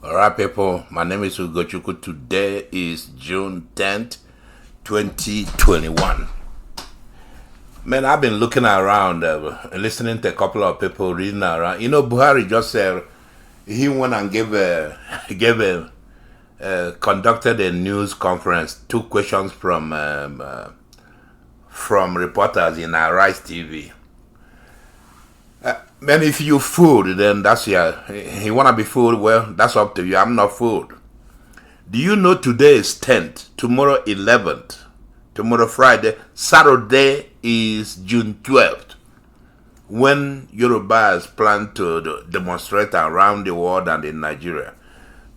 Alright, people, my name is Ugochukwu. Today is June 10th, 2021. Man, I've been looking around, listening to a couple of people reading around. You know, Buhari just said he went and conducted a news conference, took questions from reporters in Arise TV. Man, if you fooled, then that's he wanna be fooled. Well, that's up to you. I'm not fooled. Do you know today is 10th, tomorrow 11th, tomorrow Friday, Saturday is June 12th, when Yorubas plan to demonstrate around the world and in Nigeria.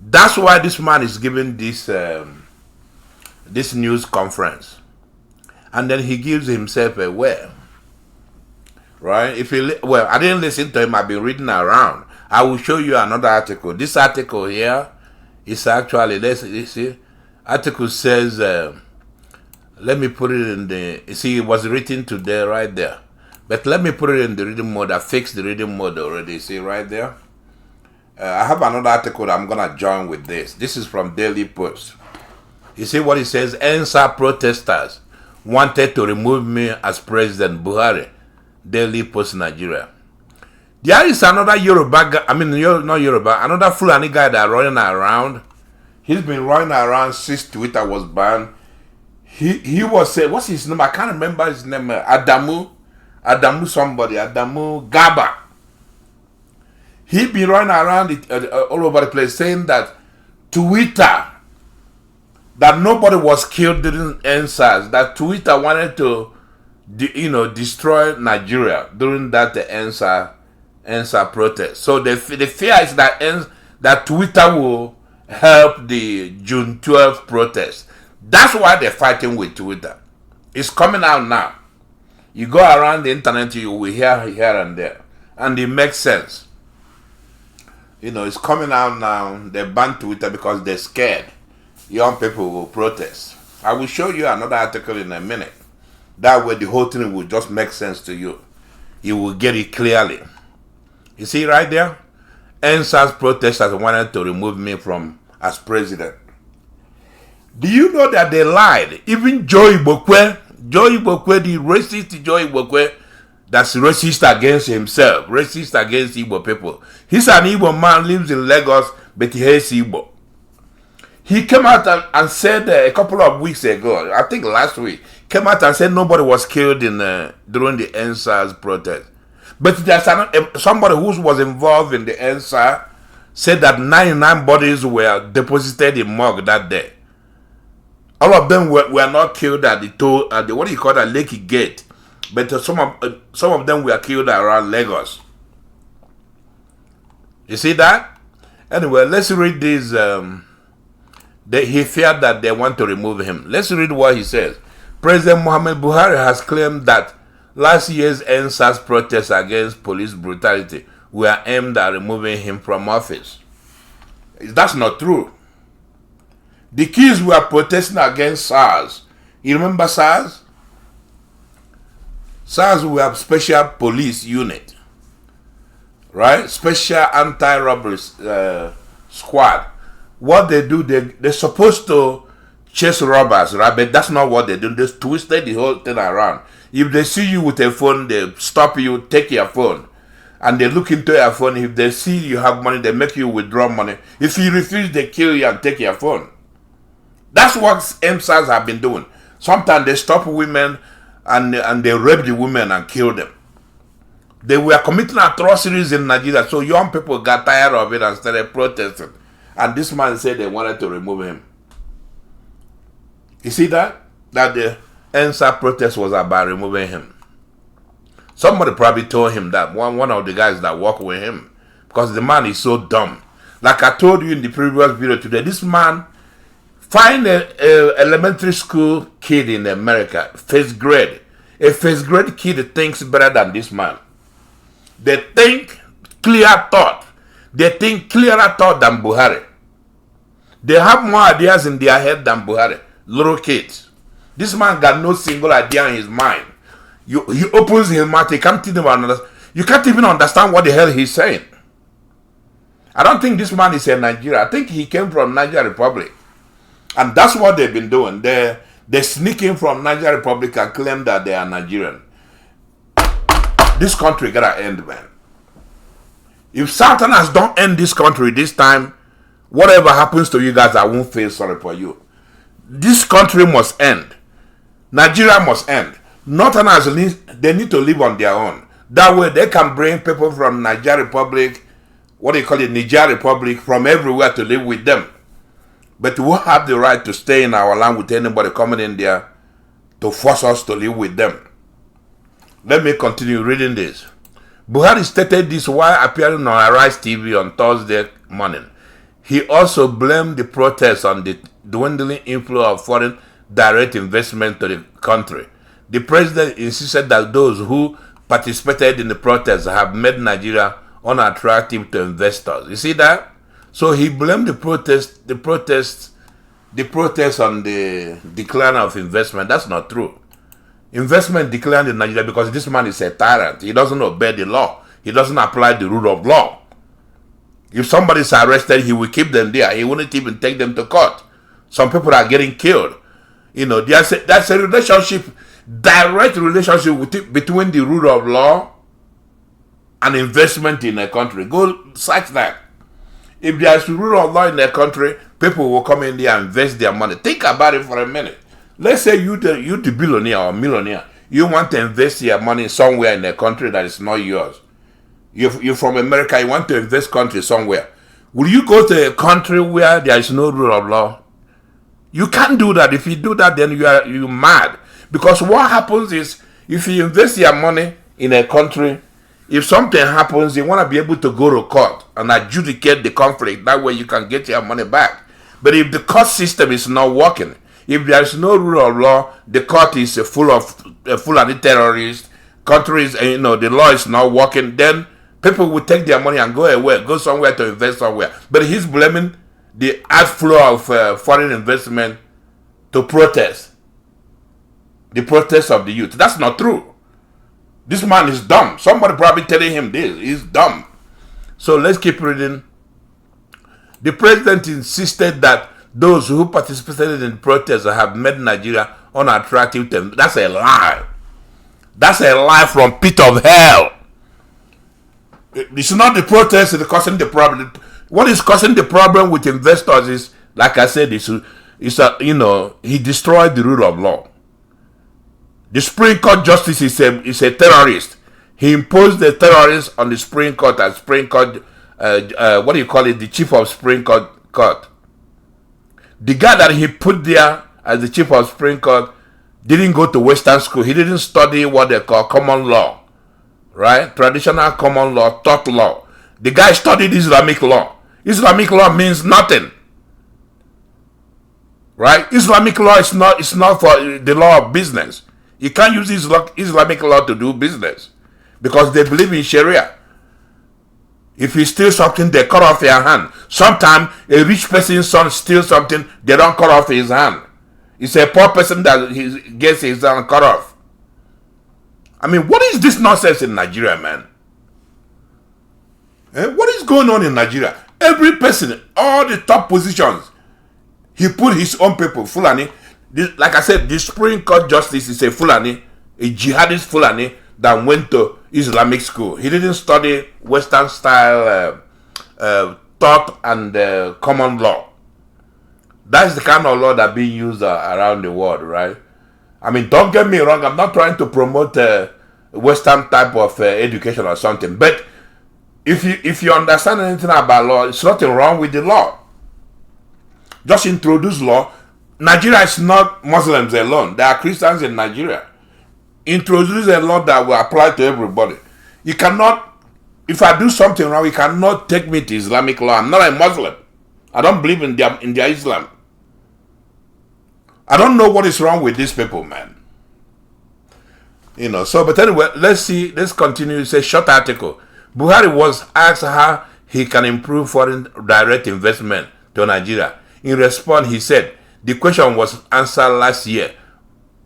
That's why this man is giving this this news conference, and then he gives himself away. Right? I didn't listen to him. I've been reading around. I will show you another article. This article here is actually, let's see. Article says, let me put it in the. You see, it was written today right there. But let me put it in the reading mode. I fixed the reading mode already. See right there. I have another article that I'm gonna join with this. This is from Daily Post. You see what it says? EndSARS protesters wanted to remove me as President Buhari. Daily Post Nigeria. There is another Yoruba guy, not Yoruba, another Fulani guy that running around. He's been running around since Twitter was banned. He was saying, what's his name? I can't remember his name. Adamu Gaba. He been running around all over the place saying that Twitter, that nobody was killed during EndSARS, that Twitter wanted to destroy Nigeria during that EndSARS protest. So the fear is that Twitter will help the June 12th protest. That's why they're fighting with Twitter. It's coming out now. You go around the internet, you will hear here and there, and it makes sense. It's coming out now. They banned Twitter because they're scared young people will protest. I will show you another article in a minute. That way the whole thing will just make sense to you. You will get it clearly. You see right there? EndSARS protesters wanted to remove me as president. Do you know that they lied? Even Joe Ibokwe, the racist Joe Ibokwe, that's racist against himself, racist against Igbo people. He's an Igbo man, lives in Lagos, but he hates Igbo. He came out and said a couple of weeks ago, I think last week, came out and said nobody was killed during the EndSARS protest. But there's somebody who was involved in the EndSARS said that 99 bodies were deposited in morgue that day. All of them were not killed at the what do you call that, Lekki Gate, but some of them were killed around Lagos. You see that? Anyway, let's read this. He feared that they want to remove him. Let's read what he says. President Muhammad Buhari has claimed that last year's EndSARS protests against police brutality were aimed at removing him from office. That's not true. The kids were protesting against SARS. You remember SARS? SARS were special police unit, right? Special anti-robbery squad. What they do, they're supposed to chase robbers, right? But that's not what they do. They twisted the whole thing around. If they see you with a phone, they stop you, take your phone, and they look into your phone. If they see you have money, they make you withdraw money. If you refuse, they kill you and take your phone. That's what EndSARS have been doing. Sometimes they stop women and they rape the women and kill them. They were committing atrocities in Nigeria, so young people got tired of it and started protesting. And this man said they wanted to remove him. You see that? That the EndSARS protest was about removing him. Somebody probably told him that, one of the guys that work with him, because the man is so dumb. Like I told you in the previous video today, this man, find an elementary school kid in America, first grade. A first grade kid thinks better than this man. They think clear thought. They think clearer thought than Buhari. They have more ideas in their head than Buhari. Little kids. This man got no single idea in his mind. He opens his mouth, you can't even understand what the hell he's saying. I don't think this man is a Nigerian. I think he came from Niger Republic. And that's what they've been doing. They're sneaking from Niger Republic and claim that they are Nigerian. This country gotta end, man. If Southerners don't end this country this time, whatever happens to you guys, I won't feel sorry for you. This country must end. Nigeria must end. Northerners, they need to live on their own. That way they can bring people from Niger Republic, Niger Republic, from everywhere to live with them. But we won't have the right to stay in our land with anybody coming in there to force us to live with them. Let me continue reading this. Buhari stated this while appearing on Arise TV on Thursday morning. He also blamed the protests on the dwindling inflow of foreign direct investment to the country. The president insisted that those who participated in the protests have made Nigeria unattractive to investors. You see that? So he blamed the protests on the decline of investment. That's not true. Investment declined in Nigeria because this man is a tyrant. He doesn't obey the law. He doesn't apply the rule of law. If somebody is arrested, he will keep them there. He wouldn't even take them to court. Some people are getting killed. You know, that's a relationship, direct relationship between the rule of law and investment in a country. Go search that. If there's rule of law in a country, people will come in there and invest their money. Think about it for a minute. Let's say you the billionaire or millionaire. You want to invest your money somewhere in a country that is not yours. You're from America, you want to invest country somewhere. Will you go to a country where there is no rule of law? You can't do that. If you do that, then you're mad. Because what happens is, if you invest your money in a country, if something happens, you want to be able to go to court and adjudicate the conflict. That way you can get your money back. But if the court system is not working, if there is no rule of law, the court is full of terrorists, countries, the law is not working, then people will take their money and go away, go somewhere to invest somewhere. But he's blaming the outflow of foreign investment to protest. The protest of the youth. That's not true. This man is dumb. Somebody probably telling him this. He's dumb. So let's keep reading. The president insisted that those who participated in the protests have made Nigeria unattractive to them. That's a lie. That's a lie from pit of hell. It's not the protest that is causing the problem. What is causing the problem with investors is, like I said, he destroyed the rule of law. The Supreme Court justice is a terrorist. He imposed the terrorist on the Supreme Court as Supreme Court, the chief of Supreme Court. The guy that he put there as the chief of Supreme Court didn't go to Western school. He didn't study what they call common law, right? Traditional common law, taught law. The guy studied Islamic law. Islamic law means nothing, right? Islamic law is not for the law of business. You can't use Islamic law to do business because they believe in Sharia. If you steal something, they cut off your hand. Sometimes a rich person's son steals something, they don't cut off his hand. It's a poor person that gets his hand cut off. I mean, what is this nonsense in Nigeria, man? What is going on in Nigeria? Every person, all the top positions, he put his own people, Fulani. Like I said, the Supreme Court justice is a Fulani, a jihadist Fulani that went to Islamic school. He didn't study Western style thought and common law. That's the kind of law that being used around the world, right? I mean, don't get me wrong. I'm not trying to promote Western type of education or something. But if you understand anything about law, there's nothing wrong with the law. Just introduce law. Nigeria is not Muslims alone. There are Christians in Nigeria. Introduce a law that will apply to everybody. You cannot, if I do something wrong, you cannot take me to Islamic law. I'm not a Muslim. I don't believe in their Islam. I don't know what is wrong with these people, man. But anyway, let's continue. It's a short article. Buhari was asked how he can improve foreign direct investment to Nigeria. In response, he said, the question was answered last year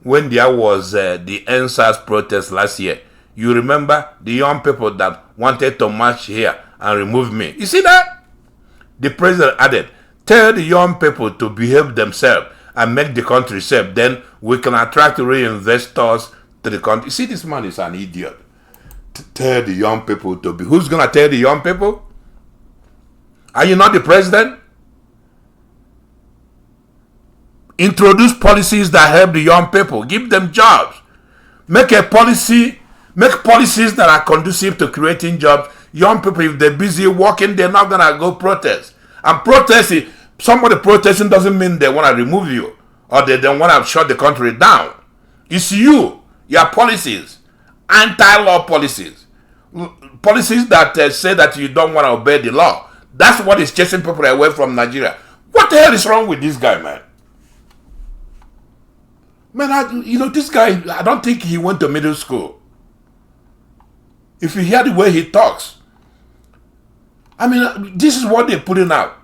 when there was the EndSARS protest last year. You remember the young people that wanted to march here and remove me. You see that? The president added, tell the young people to behave themselves and make the country safe. Then we can attract real investors to the country. See, this man is an idiot. Tell the young people to be. Who's going to tell the young people? Are you not the president? Introduce policies that help the young people. Give them jobs. Make policies that are conducive to creating jobs. Young people, if they're busy working, they're not going to go protest. And protesting, somebody protesting doesn't mean they want to remove you or they don't want to shut the country down. It's you, your policies, anti-law policies, policies that say that you don't want to obey the law. That's what is chasing people away from Nigeria. What the hell is wrong with this guy, man? Man, this guy, I don't think he went to middle school. If you hear the way he talks, I mean, this is what they're putting out.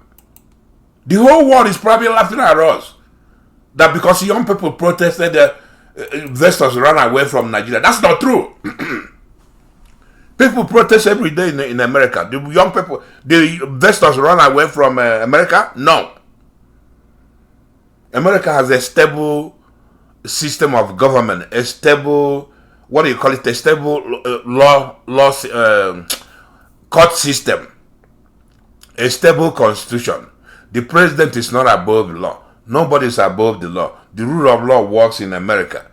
The whole world is probably laughing at us. That because young people protested, investors ran away from Nigeria. That's not true. People protest every day in America. The young people, the investors run away from America? No. America has a stable system of government, a stable, what do you call it? A stable court system, a stable constitution. The president is not above the law. Nobody is above the law. The rule of law works in America.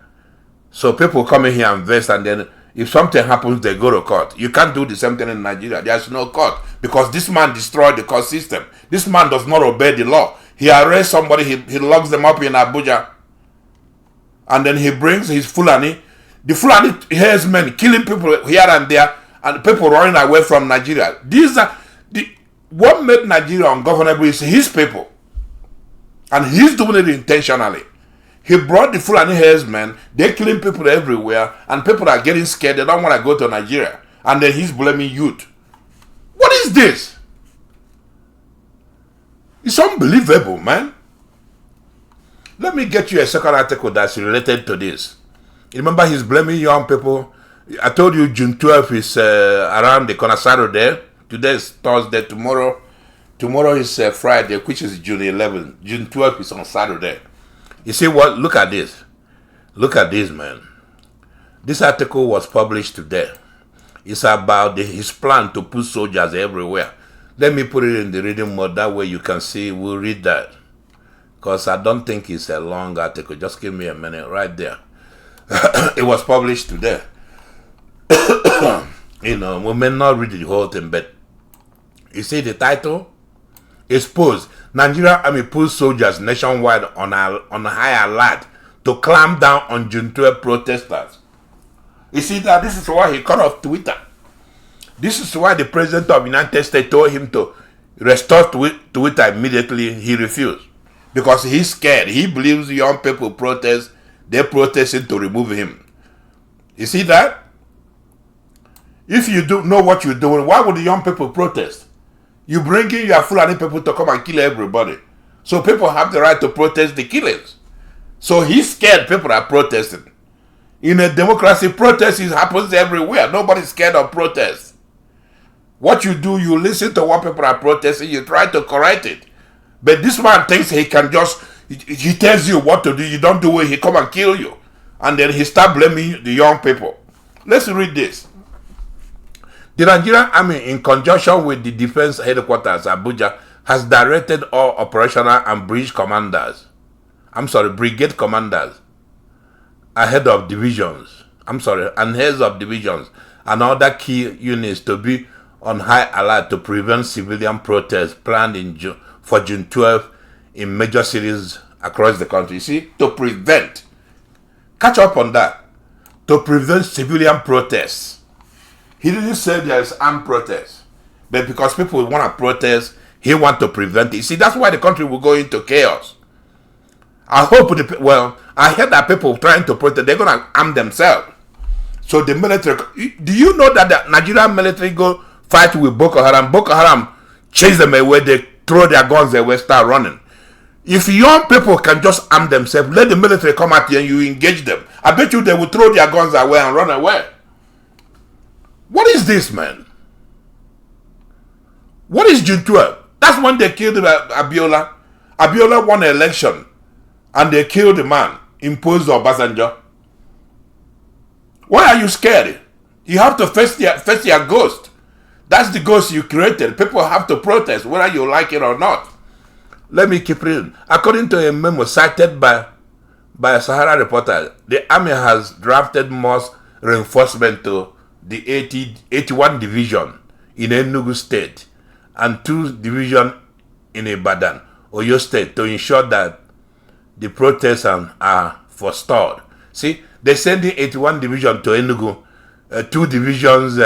So people come in here and invest, and then if something happens, they go to court. You can't do the same thing in Nigeria. There's no court because this man destroyed the court system. This man does not obey the law. He arrests somebody, he locks them up in Abuja, and then he brings his Fulani. The Fulani herdsmen killing people here and there, and people running away from Nigeria. These are what made Nigeria ungovernable is his people, and he's doing it intentionally. He brought the Fulani herdsmen. They're killing people everywhere, and people are getting scared. They don't want to go to Nigeria, and then he's blaming youth. What is this? It's unbelievable, man. Let me get you a second article that's related to this. Remember, he's blaming young people. I told you June 12th is around the corner, Saturday. Today is Thursday. Tomorrow is Friday, which is June 11th. June 12th is on Saturday. You see what? Look at this. Look at this, man. This article was published today. It's about his plan to put soldiers everywhere. Let me put it in the reading mode. That way you can see. We'll read that. Because I don't think it's a long article. Just give me a minute right there. It was published today. We may not read the whole thing, but you see the title? Exposed. Nigerian Army puts soldiers nationwide on high alert to clamp down on June 12 protesters. You see that this is why he cut off Twitter. This is why the president of the United States told him to restore Twitter immediately. He refused. Because he's scared. He believes young people protest. They're protesting to remove him. You see that? If you don't know what you're doing, why would the young people protest? You bring in your Fulani people to come and kill everybody. So people have the right to protest the killings. So he's scared people are protesting. In a democracy, protest happens everywhere. Nobody's scared of protest. What you do, you listen to what people are protesting, you try to correct it. But this man thinks he can he tells you what to do, you don't do it, he come and kill you. And then he start blaming the young people. Let's read this. The Nigerian Army, in conjunction with the Defense Headquarters, Abuja, has directed all operational and brigade commanders, ahead of divisions, and heads of divisions and other key units to be on high alert to prevent civilian protests planned for June 12 in major cities across the country. You see, to prevent. Catch up on that. To prevent civilian protests. He didn't say there's armed protests. But because people want to protest, he wants to prevent it. You see, that's why the country will go into chaos. I hope, I heard that people trying to protest, they're going to arm themselves. So the military, do you know that the Nigerian military go fight with Boko Haram? Boko Haram chase them away, they throw their guns away, start running. If young people can just arm themselves, let the military come at you and you engage them. I bet you they will throw their guns away and run away. What is this, man? What is June 12? That's when they killed Abiola. Abiola won an election and they killed the man, imposed Obasanjo. Why are you scared? You have to face your ghost. That's the ghost you created. People have to protest whether you like it or not. Let me keep reading. According to a memo cited by a Sahara reporter, the army has drafted more reinforcement to the 81 division in Enugu State and 2 divisions in Ibadan, Oyo State, to ensure that the protests are forestalled. See, they sent the 81 division to Enugu, 2 divisions,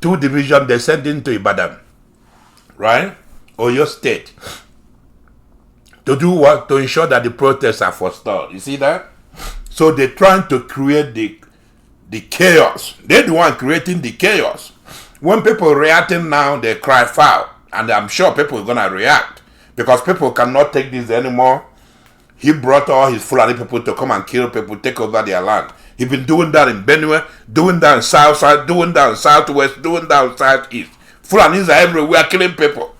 2 divisions they sent into Ibadan, right? Oyo State. To do what? To ensure that the protests are forestalled. You see that? So they're trying to create the chaos. They're the one creating the chaos. When people reacting now, they cry foul. And I'm sure people are going to react. Because people cannot take this anymore. He brought all his Fulani people to come and kill people, take over their land. He's been doing that in Benue, doing that in South, doing that in Southwest, doing that in Southeast. Fulanis are everywhere killing people.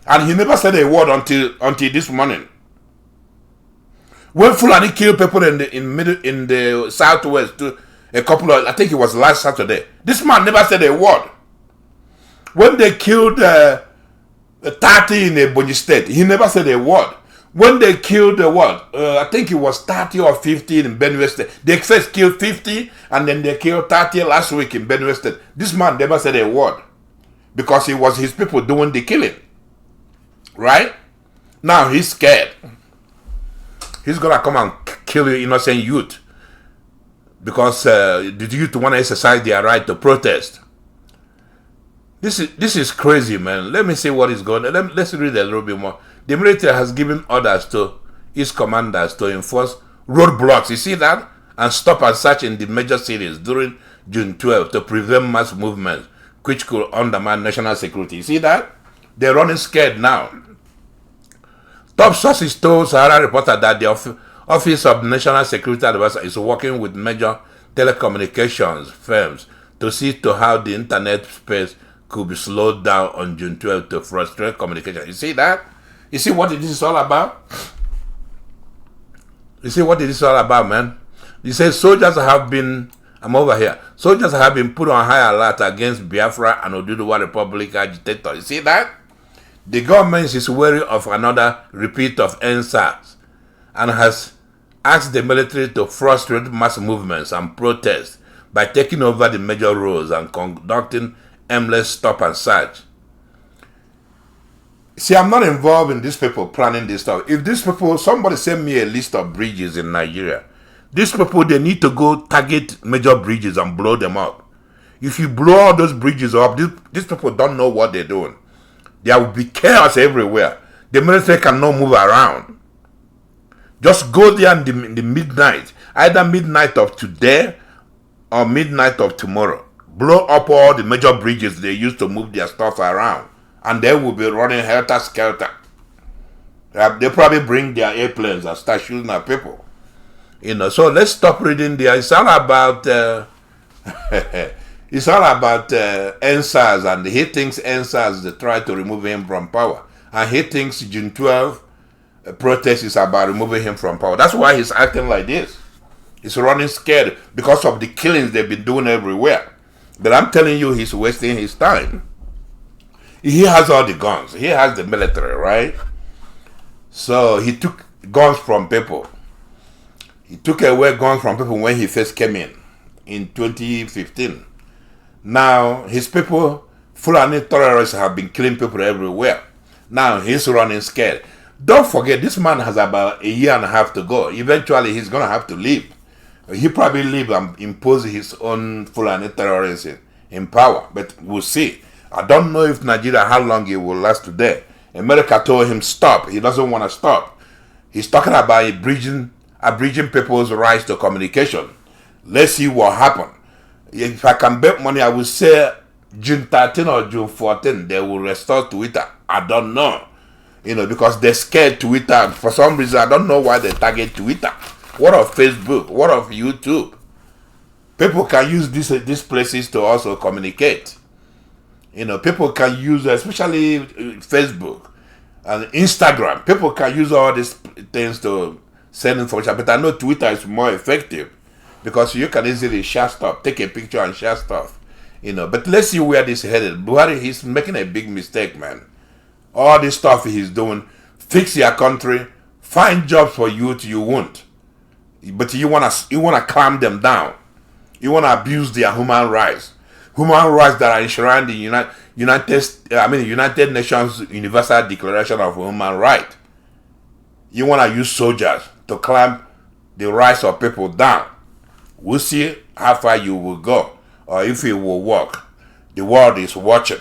And he never said a word until this morning. When Fulani killed people in the Southwest, a couple of, I think it was last Saturday, this man never said a word. When they killed 30 in Ebonyi State, he never said a word. When they killed I think it was 30 or 50 in Benue State. They first killed 50 and then they killed 30 last week in Benue State. This man never said a word because it was his people doing the killing. Right? Now he's scared. He's gonna come and kill your innocent youth because the youth want to exercise their right to protest. This is crazy, man. Let me see what is going on. Let's read a little bit more. The military has given orders to its commanders to enforce roadblocks. You see that? And stop and search in the major cities during June 12 to prevent mass movements, which could undermine national security. You see that? They're running scared now. Top sources told Sahara reporter that the Office of National Security Advisor is working with major telecommunications firms to see to how the internet space could be slowed down on June 12 to frustrate communication. You see that? You see what this is all about? You see what this is all about, man? You say soldiers have been, I'm over here, soldiers have been put on high alert against Biafra and Oduduwa Republic agitators. You see that? The government is wary of another repeat of EndSARS and has asked the military to frustrate mass movements and protests by taking over the major roads and conducting aimless stop and search. See, I'm not involved in these people planning this stuff. If these people, somebody send me a list of bridges in Nigeria, these people, they need to go target major bridges and blow them up. If you blow all those bridges up, these people don't know what they're doing. There will be chaos everywhere. The military cannot move around. Just go there in the midnight, either midnight of today or midnight of tomorrow. Blow up all the major bridges they use to move their stuff around. And they will be running helter-skelter. They probably bring their airplanes and start shooting at people. You know, so let's stop reading there. It's all about EndSARS, and he thinks EndSARS, they try to remove him from power. And he thinks June 12 protest is about removing him from power. That's why he's acting like this. He's running scared because of the killings they've been doing everywhere. But I'm telling you, he's wasting his time. He has all the guns. He has the military, right? So he took guns from people. He took away guns from people when he first came in 2015. Now, his people, Fulani terrorists, have been killing people everywhere. Now, he's running scared. Don't forget, this man has about a year and a half to go. Eventually, he's going to have to leave. He probably leave and impose his own Fulani terrorists in power. But we'll see. I don't know if Nigeria, how long it will last today. America told him stop. He doesn't want to stop. He's talking about abridging people's rights to communication. Let's see what happens. If I can bet money, I will say June 13 or June 14, they will restore Twitter. I don't know. You know, because they're scared Twitter. For some reason, I don't know why they target Twitter. What of Facebook? What of YouTube? People can use these places to also communicate. People can use, especially Facebook and Instagram. People can use all these things to send information, but I know Twitter is more effective because you can easily share stuff, take a picture and share stuff. But let's see where this is headed. Buhari, he's making a big mistake, man. All this stuff he's doing, fix your country, find jobs for youth you want, but you wanna clamp them down. You wanna abuse their human rights that are enshrined in United Nations Universal Declaration of Human Rights. You wanna use soldiers to clamp the rights of people down. We'll see how far you will go or if it will work. The world is watching.